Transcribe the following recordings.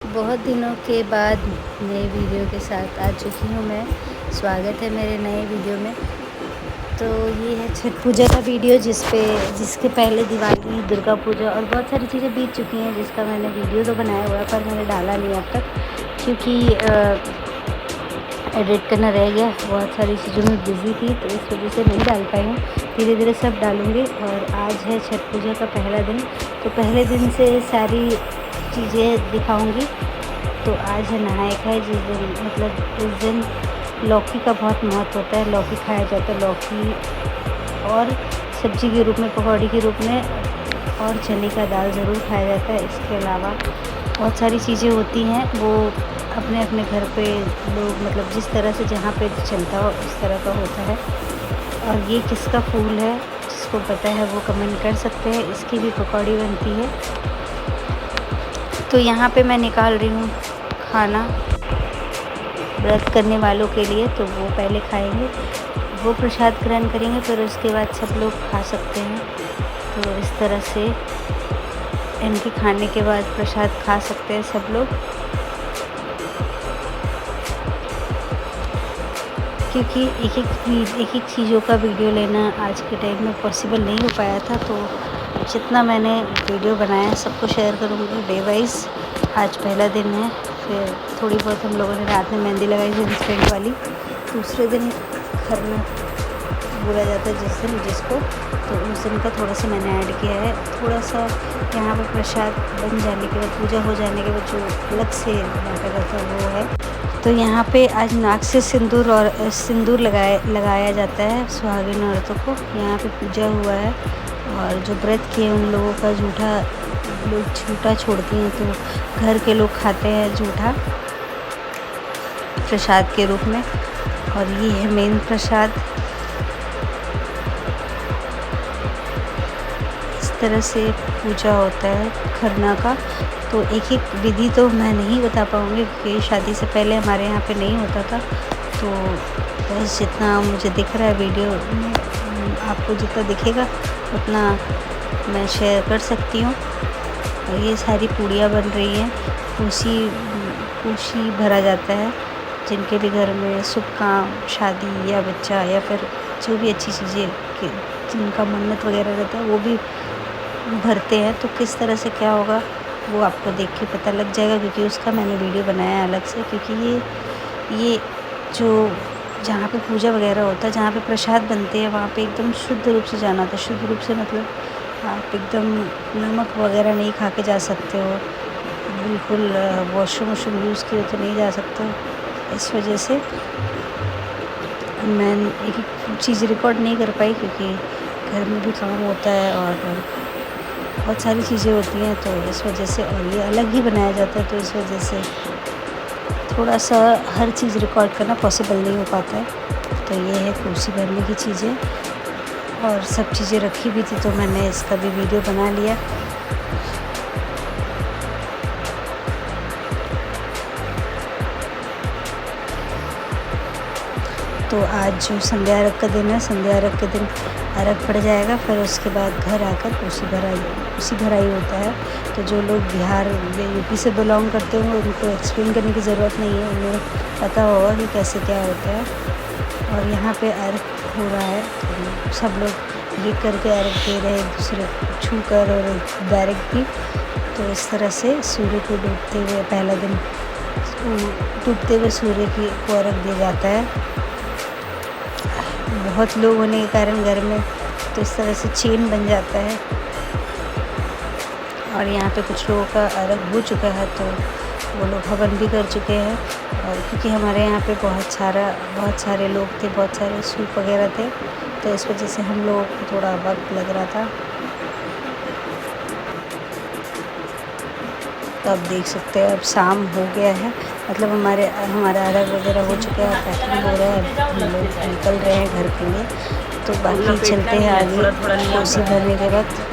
बहुत दिनों के बाद नए वीडियो के साथ आ चुकी हूँ मैं। स्वागत है मेरे नए वीडियो में। तो ये है छठ पूजा का वीडियो जिसके पहले दिवाली, दुर्गा पूजा और बहुत सारी चीज़ें बीत चुकी हैं, जिसका मैंने वीडियो तो बनाया हुआ है पर मैंने डाला नहीं अब तक, क्योंकि एडिट करना रह गया। बहुत सारी चीज़ों में बिज़ी थी तो इस वजह से नहीं डाल पाई हूँ। धीरे धीरे सब डालूँगी। और आज है छठ पूजा का पहला दिन, तो पहले दिन से सारी चीज़ें दिखाऊंगी। तो आज है नहाय खाए, जिस दिन मतलब इस दिन लौकी का बहुत महत्व होता है। लौकी खाया जाता है, लौकी और सब्जी के रूप में, पकौड़ी के रूप में, और चने का दाल ज़रूर खाया जाता है। इसके अलावा बहुत सारी चीज़ें होती हैं, वो अपने अपने घर पे लोग मतलब जिस तरह से जहाँ पे चलता हो उस तरह का होता है। और ये किसका फूल है, जिसको पता है वो कमेंट कर सकते हैं। इसकी भी पकौड़ी बनती है। तो यहाँ पे मैं निकाल रही हूँ खाना व्रत करने वालों के लिए, तो वो पहले खाएंगे, वो प्रसाद ग्रहण करेंगे, फिर उसके बाद सब लोग खा सकते हैं। तो इस तरह से इनके खाने के बाद प्रसाद खा सकते हैं सब लोग, क्योंकि एक एक चीज़ों का वीडियो लेना आज के टाइम में पॉसिबल नहीं हो पाया था। तो जितना मैंने वीडियो बनाया सबको शेयर करूँगी डे वाइज। आज पहला दिन है। फिर थोड़ी बहुत हम लोगों ने रात में मेहंदी लगाई थी इंस्टेंट वाली। दूसरे दिन खरना बोला जाता है जिसको, तो उस दिन का थोड़ा सा मैंने ऐड किया है। थोड़ा सा यहाँ पर प्रसाद बन जाने के बाद, पूजा हो जाने के बाद जो अलग से नाटक करता है वो है। तो यहाँ पे आज नाक से सिंदूर लगाया जाता है सुहागिन औरतों को। यहाँ पे पूजा हुआ है, और जो व्रत किए उन लोगों का झूठा छोड़ती हैं, तो घर के लोग खाते हैं झूठा प्रसाद के रूप में। और ये है मेन प्रसाद। इस तरह से पूजा होता है खरना का। तो एक एक विधि तो मैं नहीं बता पाऊँगी, क्योंकि शादी से पहले हमारे यहाँ पे नहीं होता था। तो बस जितना मुझे दिख रहा है वीडियो में, आपको जितना दिखेगा उतना मैं शेयर कर सकती हूँ। और ये सारी पूड़ियाँ बन रही हैं। कोसी भरा जाता है, जिनके भी घर में शुभ काम, शादी या बच्चा या फिर जो भी अच्छी चीज़ें जिनका मन्नत वगैरह रहता है वो भी भरते हैं। तो किस तरह से क्या होगा वो आपको देख के पता लग जाएगा, क्योंकि उसका मैंने वीडियो बनाया है अलग से। क्योंकि ये जो जहाँ पे पूजा वगैरह होता है, जहाँ पे प्रसाद बनते हैं, वहाँ पे एकदम शुद्ध रूप से जाना होता है। शुद्ध रूप से मतलब आप एकदम नमक वगैरह नहीं खा के जा सकते हो, बिल्कुल वॉशरूम यूज़ किए तो नहीं जा सकते हो। इस वजह से मैं एक चीज़ रिकॉर्ड नहीं कर पाई, क्योंकि घर में भी काम होता है और बहुत सारी चीज़ें होती हैं, तो इस वजह से। और ये अलग ही बनाया जाता है, तो इस वजह से थोड़ा सा हर चीज़ रिकॉर्ड करना पॉसिबल नहीं हो पाता है। तो ये है कोसी भरने की चीज़ें, और सब चीज़ें रखी भी थी तो मैंने इसका भी वीडियो बना लिया। तो आज जो संध्या अर्घ का दिन है, संध्या अर्घ के दिन अर्घ पड़ जाएगा, फिर उसके बाद घर आकर कोसी भराई होता है। तो जो लोग बिहार यूपी से बिलोंग करते होंगे उनको एक्सप्लेन करने की ज़रूरत नहीं है, उन्हें पता होगा कि कैसे क्या होता है। और यहाँ पे अर्घ हो रहा है, तो सब लोग गिर करके अर्घ दे रहे हैं, एक दूसरे को छू कर और डायरेक्ट भी। तो इस तरह से सूर्य को डूबते हुए, पहला दिन डूबते हुए सूर्य को अर्घ दिया जाता है। बहुत लोग होने के कारण घर में तो इस तरह से चेन बन जाता है। और यहाँ पे कुछ लोगों का अर्घ हो चुका है, तो वो लोग हवन भी कर चुके हैं। और क्योंकि हमारे यहाँ पे बहुत सारे लोग थे, बहुत सारे सूप वगैरह थे, तो इस वजह से हम लोगों को थोड़ा वक्त लग रहा था। तो आप देख सकते हैं अब शाम हो गया है, मतलब हमारा अर्घ वगैरह हो चुका है, पैकिंग हो रहा है, हम लोग निकल रहे हैं घर के लिए। तो बाकी चलते हैं आगे कोसी भरने के वक्त।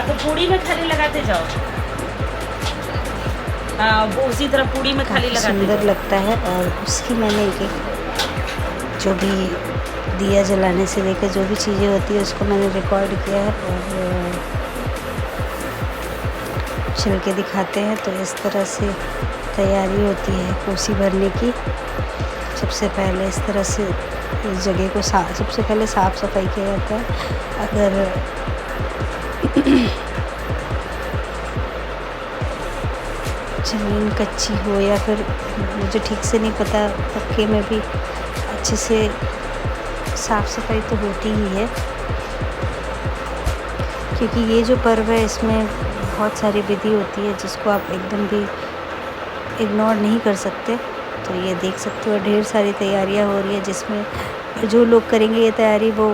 तो पूड़ी में खाली लगाते जाओ। हाँ, वो उसी तरह पूड़ी में खाली लगाते सुंदर लगता है। और उसकी मैंने एक जो भी दिया जलाने से लेकर जो भी चीज़ें होती है उसको मैंने रिकॉर्ड किया है। और चल के दिखाते हैं। तो इस तरह से तैयारी होती है कोसी भरने की। सबसे पहले इस तरह से इस जगह को सबसे पहले साफ़ सफाई किया जाता है। अगर ज़मीन कच्ची हो या फिर मुझे ठीक से नहीं पता, पक्के में भी अच्छे से साफ़ सफाई तो होती ही है, क्योंकि ये जो पर्व है इसमें बहुत सारी विधि होती है जिसको आप एकदम भी इग्नोर नहीं कर सकते। तो ये देख सकते हो ढेर सारी तैयारियां हो रही है, जिसमें जो लोग करेंगे ये तैयारी वो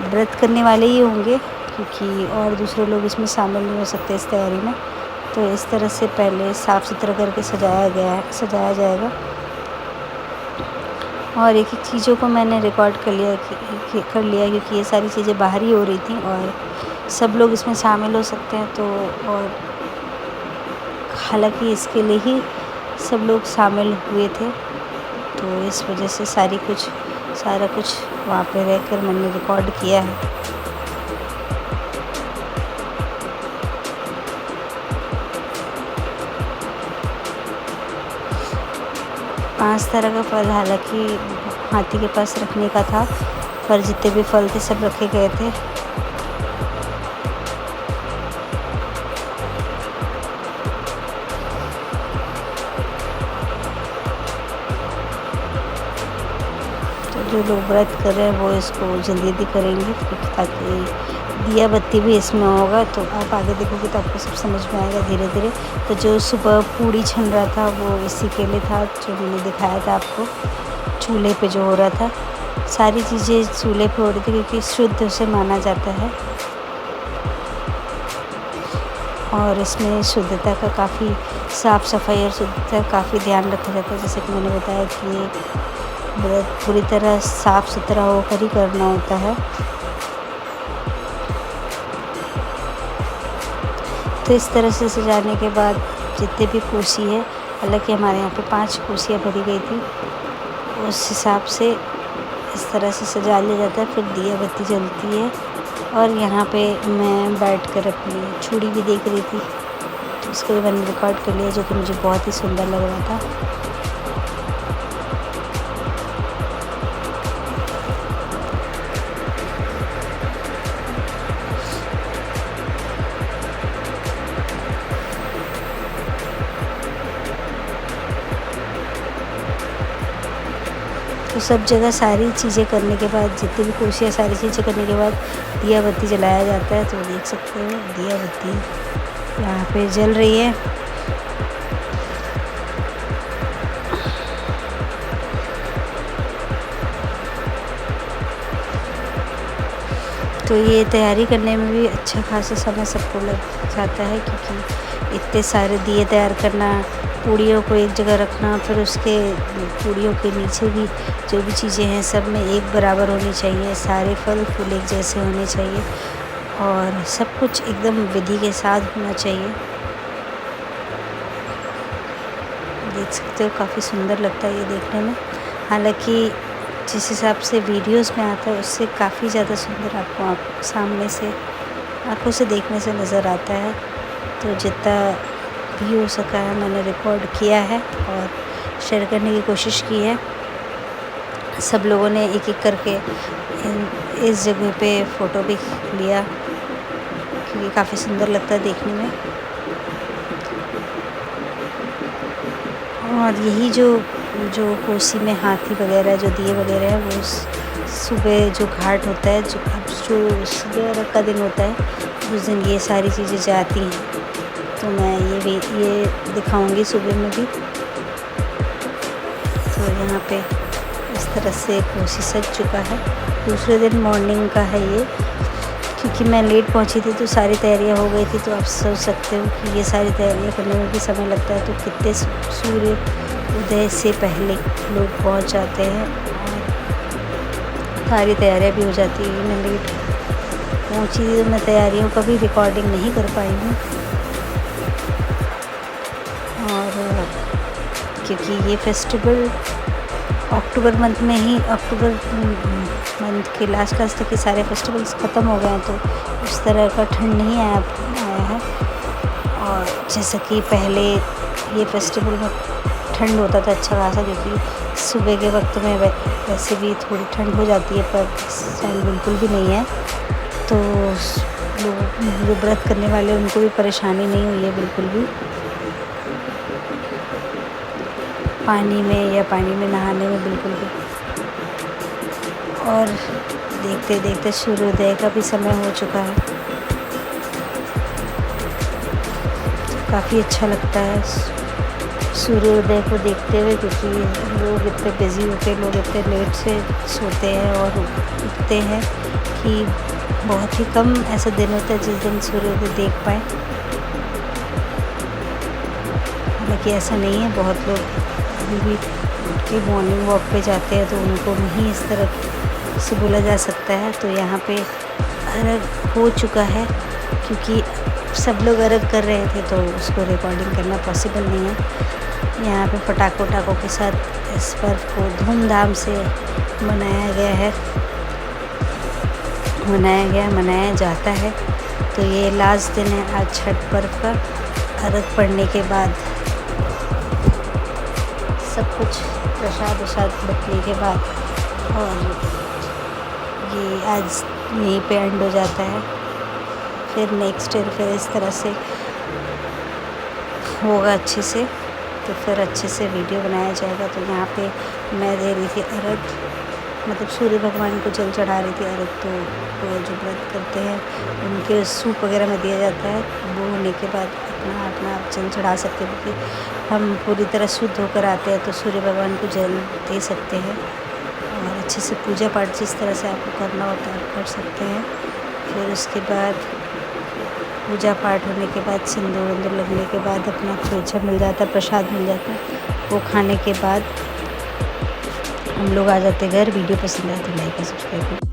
व्रत करने वाले ही होंगे, क्योंकि और दूसरे लोग इसमें शामिल नहीं हो सकते इस तैयारी में। तो इस तरह से पहले साफ़ सुथरा करके सजाया जाएगा। और एक एक चीज़ों को मैंने रिकॉर्ड कर लिया क्योंकि ये सारी चीज़ें बाहर ही हो रही थी और सब लोग इसमें शामिल हो सकते हैं। तो और हालांकि इसके लिए ही सब लोग शामिल हुए थे, तो इस वजह से सारा कुछ वहाँ पे रहकर मैंने रिकॉर्ड किया है। पांच तरह का फल हालांकि हाथी के पास रखने का था, पर जितने भी फल थे सब रखे गए थे। तो जो लोग व्रत कर रहे हैं वो इसको जल्दी करेंगे, ताकि दिया बत्ती भी इसमें होगा। तो आप आगे देखोगे तो आपको सब समझ में आएगा धीरे धीरे। तो जो सुबह पूड़ी छन रहा था वो इसी के लिए था, जो मैंने दिखाया था आपको चूल्हे पे जो हो रहा था। सारी चीज़ें चूल्हे पे हो रही थी क्योंकि शुद्ध उसे माना जाता है और इसमें शुद्धता का काफ़ी साफ़ सफाई और शुद्धता का काफ़ी ध्यान रखा जाता है। जैसे कि मैंने बताया कि ये व्रत पूरी तरह साफ़ सुथरा होकर ही करना होता है। तो इस तरह से सजाने के बाद जितने भी कोसी है, हालांकि हमारे यहाँ पे 5 कोसियाँ भरी गई थी, उस हिसाब से इस तरह से सजा लिया जाता है। फिर दिया बत्ती जलती है और यहाँ पे मैं बैठ कर अपनी चूड़ी भी देख रही थी, तो उसको भी मैंने रिकॉर्ड कर लिया, जो कि मुझे बहुत ही सुंदर लग रहा था। तो सब जगह सारी चीज़ें करने के बाद, जितनी भी कोशियाँ सारी चीज़ें करने के बाद दिया बत्ती जलाया जाता है। तो देख सकते हो दिया बत्ती यहाँ पे जल रही है। तो ये तैयारी करने में भी अच्छा खासा समय सबको लग जाता है, क्योंकि इतने सारे दिए तैयार करना, पूड़ियों को एक जगह रखना, फिर उसके पूड़ियों के नीचे भी जो भी चीज़ें हैं सब में एक बराबर होनी चाहिए, सारे फल फूल एक जैसे होने चाहिए और सब कुछ एकदम विधि के साथ होना चाहिए। देख सकते हो काफ़ी सुंदर लगता है ये देखने में। हालांकि जिस हिसाब से वीडियोस में आता है उससे काफ़ी ज़्यादा सुंदर आपको सामने से आँखों से देखने से नज़र आता है। तो जितना भी हो सका है मैंने रिकॉर्ड किया है और शेयर करने की कोशिश की है। सब लोगों ने एक एक करके इस जगह पे फ़ोटो भी लिया, क्योंकि काफ़ी सुंदर लगता है देखने में। और यही जो कोसी में हाथी वगैरह जो दिए वगैरह है, वो सुबह जो घाट होता है, जो सुबह का दिन होता है, उस दिन ये सारी चीज़ें जाती हैं। तो मैं ये दिखाऊंगी सुबह में भी। तो यहाँ पे इस तरह से कोसी सज चुका है। दूसरे दिन मॉर्निंग का है ये, क्योंकि मैं लेट पहुँची थी तो सारी तैयारियाँ हो गई थी। तो आप सोच सकते हो कि ये सारी तैयारियाँ करने में भी समय लगता है, तो कितने सूर्य उदय से पहले लोग पहुँच जाते हैं और सारी तैयारियाँ भी हो जाती है। मैं लेट पहुँची थी तो मैं तैयारियों का भी रिकॉर्डिंग नहीं कर पाई हूँ, और क्योंकि ये फेस्टिवल अक्टूबर मंथ में ही, अक्टूबर मंथ के लास्ट तक के सारे फेस्टिवल्स ख़त्म हो गए हैं, तो उस तरह का ठंड नहीं आया है। जैसा कि पहले ये फेस्टिवल में ठंड होता था अच्छा खासा, क्योंकि सुबह के वक्त में वैसे भी थोड़ी ठंड हो जाती है, पर इस टाइम बिल्कुल भी नहीं है। तो लोग जो व्रत करने वाले हैं उनको भी परेशानी नहीं हुई है बिल्कुल भी, पानी में नहाने में बिल्कुल भी। और देखते देखते सूर्योदय का भी समय हो चुका है। काफ़ी अच्छा लगता है सूर्योदय को देखते हुए, क्योंकि लोग इतने बिज़ी होते हैं, लोग इतने लेट से सोते हैं और उठते हैं कि बहुत ही कम ऐसा दिन होता है जिस दिन सूर्योदय देख पाए। हालांकि ऐसा नहीं है, बहुत लोग अभी भी के मॉर्निंग वॉक पे जाते हैं, तो उनको नहीं इस तरह से बोला जा सकता है। तो यहाँ पे अर्घ हो चुका है, क्योंकि सब लोग अर्घ कर रहे थे तो उसको रिकॉर्डिंग करना पॉसिबल नहीं है। यहाँ पे पटाखों के साथ इस पर्व को धूमधाम से मनाया जाता है। तो ये लास्ट दिन है आज छठ पर्व का। अर्घ पड़ने के बाद सब कुछ प्रसाद बटने के बाद, और ये आज यहीं पे एंड हो जाता है। फिर नेक्स्ट ईयर फिर इस तरह से होगा अच्छे से, तो फिर अच्छे से वीडियो बनाया जाएगा। तो यहाँ पे मैं दे रही थी अर्घ, मतलब सूर्य भगवान को जल चढ़ा रही थी। अर्घ तो वो जो व्रत करते हैं उनके सूप वगैरह में दिया जाता है। वो होने के बाद अपना आप जल चढ़ा सकते हैं, क्योंकि हम पूरी तरह शुद्ध होकर आते हैं तो सूर्य भगवान को जल दे सकते हैं। और अच्छे से पूजा पाठ जिस तरह से आपको करना होता है आप कर सकते हैं। फिर उसके बाद पूजा पाठ होने के बाद सिंदूर लगने के बाद अपना खोइछा मिल जाता है, प्रसाद मिल जाता है। वो खाने के बाद हम लोग आ जाते घर। वीडियो पसंद आए तो लाइक और सब्सक्राइब करें।